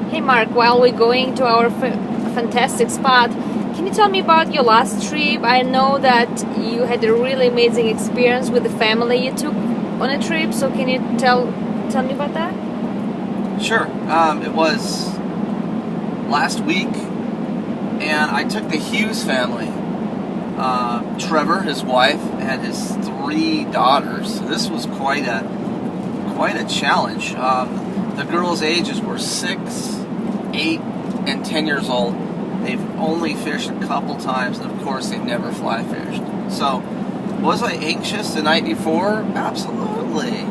Hey Mark, while we're going to our fantastic spot, can you tell me about your last trip? I know that you had a really amazing experience with the family you took on a trip, so can you tell me about that? Sure. It was last week, and I took the Hughes family. Trevor, his wife, and his 3 daughters. So this was quite a challenge. The girls' ages were 6, 8, and 10 years old. They've only fished a couple times, and of course they've never fly fished. So, was I anxious the night before? Absolutely.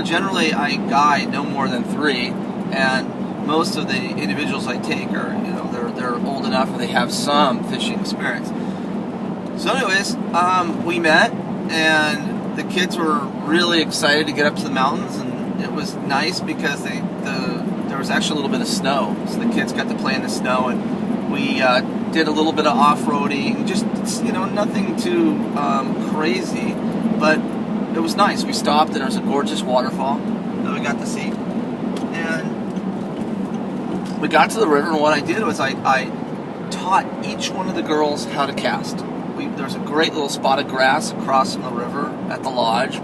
Generally I guide no more than 3, and most of the individuals I take are, they're old enough and they have some fishing experience. So anyways, we met, and the kids were really excited to get up to the mountains, and it was nice because there was actually a little bit of snow, so the kids got to play in the snow, and we did a little bit of off-roading, just nothing too crazy, but it was nice. We stopped, and there was a gorgeous waterfall that we got to see, and we got to the river, and what I did was I taught each one of the girls how to cast. There's a great little spot of grass across from the river at the lodge.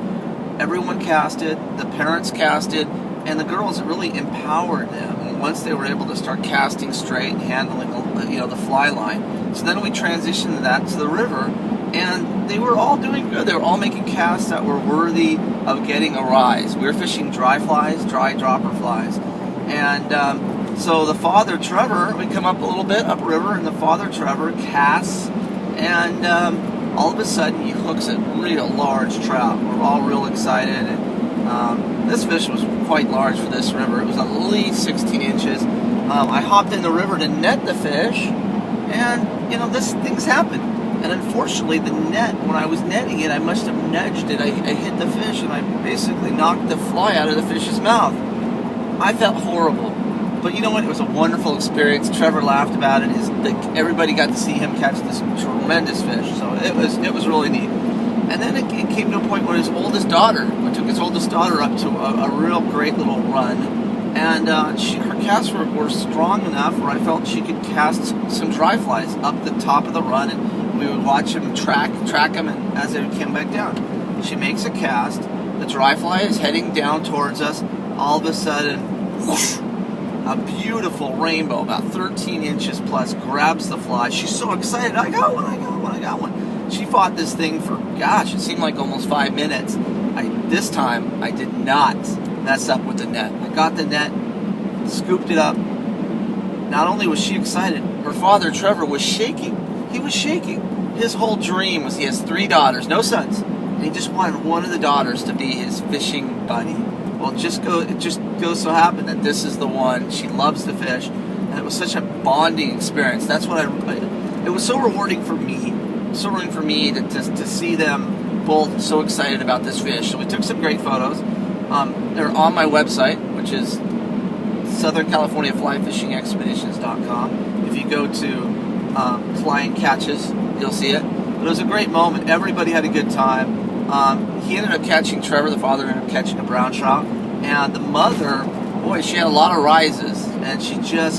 Everyone casted, the parents casted, and the girls, it really empowered them. And once they were able to start casting straight and handling the fly line. So then we transitioned that to the river, and they were all doing good. They were all making casts that were worthy of getting a rise. We were fishing dry flies, dry dropper flies. And so the father, Trevor, we come up a little bit upriver, and the father, Trevor, casts, and all of a sudden he hooks a real large trout. We're all real excited, and this fish was quite large for this river. It was at least 16 inches. I hopped in the river to net the fish, and things happen. And unfortunately, the net, when I was netting it, I must have nudged it. I hit the fish, and I basically knocked the fly out of the fish's mouth. I felt horrible. But you know what? It was a wonderful experience. Trevor laughed about it. Everybody got to see him catch this tremendous fish. So it was really neat. And then it came to a point where we took his oldest daughter up to a real great little run. And her casts were strong enough where I felt she could cast some dry flies up the top of the run. And we would watch him track them and as they came back down. She makes a cast. The dry fly is heading down towards us. All of a sudden, whoosh, a beautiful rainbow, about 13 inches plus, grabs the fly. She's so excited. I got one. She fought this thing for, it seemed like almost 5 minutes. This time, I did not mess up with the net. I got the net, scooped it up. Not only was she excited, her father, Trevor, was shaking. He was shaking. His whole dream was he has 3 daughters, no sons, and he just wanted one of the daughters to be his fishing buddy. Well, it just goes so happen that this is the one. She loves to fish, and it was such a bonding experience. That's what it was so rewarding for me. So rewarding for me to see them both so excited about this fish. So we took some great photos. They're on my website, which is SouthernCaliforniaFlyFishingExpeditions.com. If you go to client catches, you'll see it. But it was a great moment. Everybody had a good time. He ended up catching Trevor, the father ended up catching a brown trout, and the mother, boy, she had a lot of rises, and it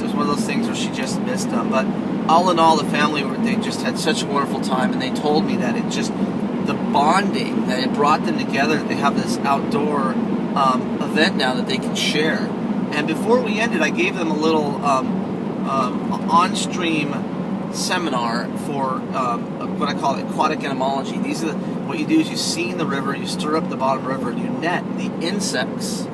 was one of those things where she just missed them. But all in all, the family, they just had such a wonderful time, and they told me that the bonding, that it brought them together. They have this outdoor event now that they can share. And before we ended, I gave them a little on-stream seminar for what I call aquatic entomology. What you do is you seine the river, you stir up the bottom river, and you net the insects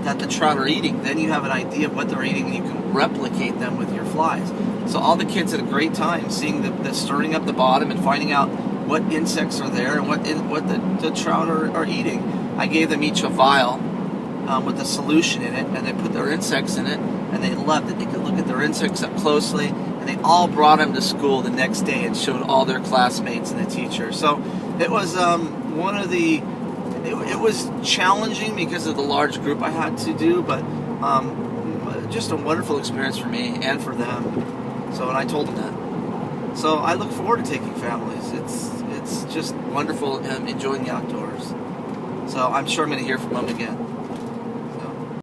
that the trout are eating. Then you have an idea of what they're eating, and you can replicate them with your flies. So all the kids had a great time seeing the stirring up the bottom and finding out what insects are there and what the trout are eating. I gave them each a vial with a solution in it, and they put their insects in it, and they loved it. They could look at their insects up closely, and they all brought them to school the next day and showed all their classmates and the teacher. So it was it was challenging because of the large group I had to do, but just a wonderful experience for me and for them. So, and I told them that. So I look forward to taking families. It's just wonderful enjoying the outdoors. So I'm sure I'm going to hear from them again.